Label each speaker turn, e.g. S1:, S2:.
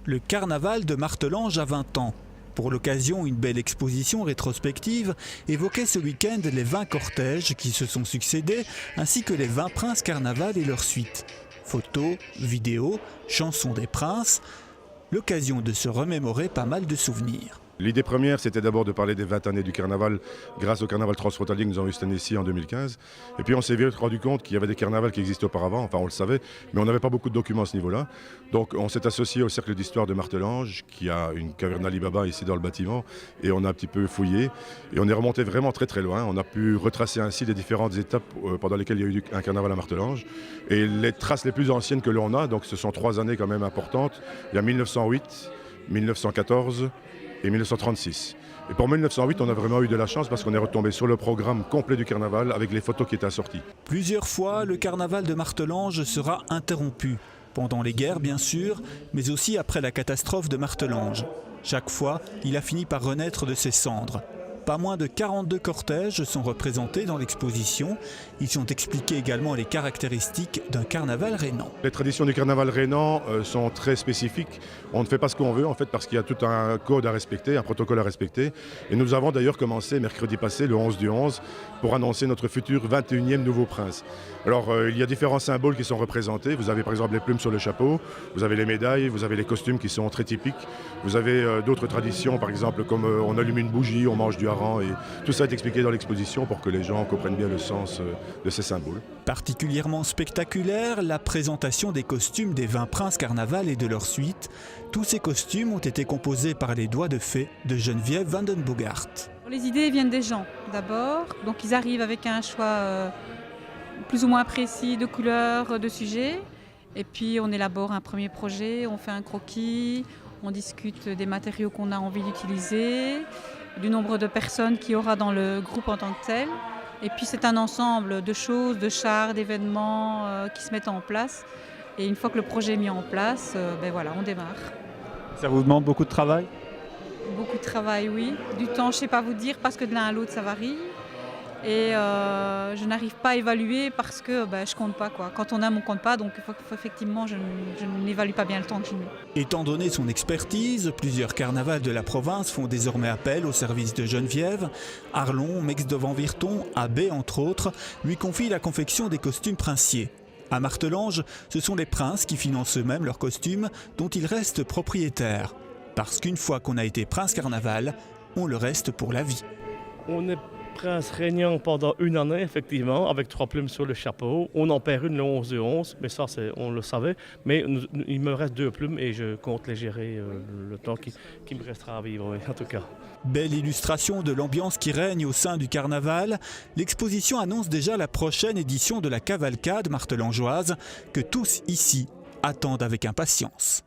S1: Le carnaval de Martelange a 20 ans. Pour l'occasion, une belle exposition rétrospective évoquait ce week-end les 20 cortèges qui se sont succédés, ainsi que les 20 princes carnaval et leurs suites. Photos, vidéos, chansons des princes, l'occasion de se remémorer pas mal de souvenirs.
S2: L'idée première, c'était d'abord de parler des 20 années du carnaval grâce au carnaval transfrontalier que nous avons eu cette année-ci en 2015. Et puis on s'est vite rendu compte qu'il y avait des carnavals qui existaient auparavant, enfin on le savait, mais on n'avait pas beaucoup de documents à ce niveau-là. Donc on s'est associé au Cercle d'Histoire de Martelange, qui a une caverne Ali Baba ici dans le bâtiment, et on a un petit peu fouillé. Et on est remonté vraiment très très loin. On a pu retracer ainsi les différentes étapes pendant lesquelles il y a eu un carnaval à Martelange. Et les traces les plus anciennes que l'on a, donc ce sont 3 années quand même importantes, il y a 1908, 1914, et 1936. Et pour 1908, on a vraiment eu de la chance parce qu'on est retombé sur le programme complet du carnaval avec les photos qui étaient assorties.
S1: Plusieurs fois, le carnaval de Martelange sera interrompu. Pendant les guerres, bien sûr, mais aussi après la catastrophe de Martelange. Chaque fois, il a fini par renaître de ses cendres. Pas moins de 42 cortèges sont représentés dans l'exposition. Ils sont expliqués également les caractéristiques d'un carnaval rhénan.
S2: Les traditions du carnaval rhénan sont très spécifiques. On ne fait pas ce qu'on veut en fait parce qu'il y a tout un code à respecter, un protocole à respecter. Et nous avons d'ailleurs commencé mercredi passé, le 11 du 11, pour annoncer notre futur 21e nouveau prince. Alors il y a différents symboles qui sont représentés. Vous avez par exemple les plumes sur le chapeau, vous avez les médailles, vous avez les costumes qui sont très typiques. Vous avez d'autres traditions, par exemple comme on allume une bougie, on mange du hareng. Et tout ça est expliqué dans l'exposition pour que les gens comprennent bien le sens de ces symboles.
S1: Particulièrement spectaculaire, la présentation des costumes des 20 princes carnaval et de leurs suites. Tous ces costumes ont été composés par les doigts de fée de Geneviève van den Boogaard.
S3: Les idées viennent des gens d'abord, donc ils arrivent avec un choix plus ou moins précis de couleurs, de sujets. Et puis on élabore un premier projet, on fait un croquis, on discute des matériaux qu'on a envie d'utiliser, du nombre de personnes qu'il y aura dans le groupe en tant que tel. Et puis c'est un ensemble de choses, de chars, d'événements qui se mettent en place. Et une fois que le projet est mis en place, voilà, on démarre.
S4: Ça vous demande beaucoup de travail ?
S3: Beaucoup de travail, oui. Du temps, je ne sais pas vous dire, parce que de l'un à l'autre, ça varie. Et je n'arrive pas à évaluer parce que je ne compte pas, quoi. Quand on aime, on ne compte pas, donc effectivement, je n'évalue pas bien le temps que je mets.
S1: Étant donné son expertise, plusieurs carnavals de la province font désormais appel au service de Geneviève. Arlon, Mex-Devant-Virton, Abbé, entre autres, lui confient la confection des costumes princiers. À Martelange, ce sont les princes qui financent eux-mêmes leurs costumes, dont ils restent propriétaires. Parce qu'une fois qu'on a été prince carnaval, on le reste pour la vie.
S5: On est prince régnant pendant 1 année, effectivement, avec 3 plumes sur le chapeau. On en perd une le 11 du 11, mais ça, on le savait. Mais il me reste 2 plumes et je compte les gérer le temps qui me restera à vivre, oui, en tout cas.
S1: Belle illustration de l'ambiance qui règne au sein du carnaval, l'exposition annonce déjà la prochaine édition de la cavalcade martelangeoise que tous ici attendent avec impatience.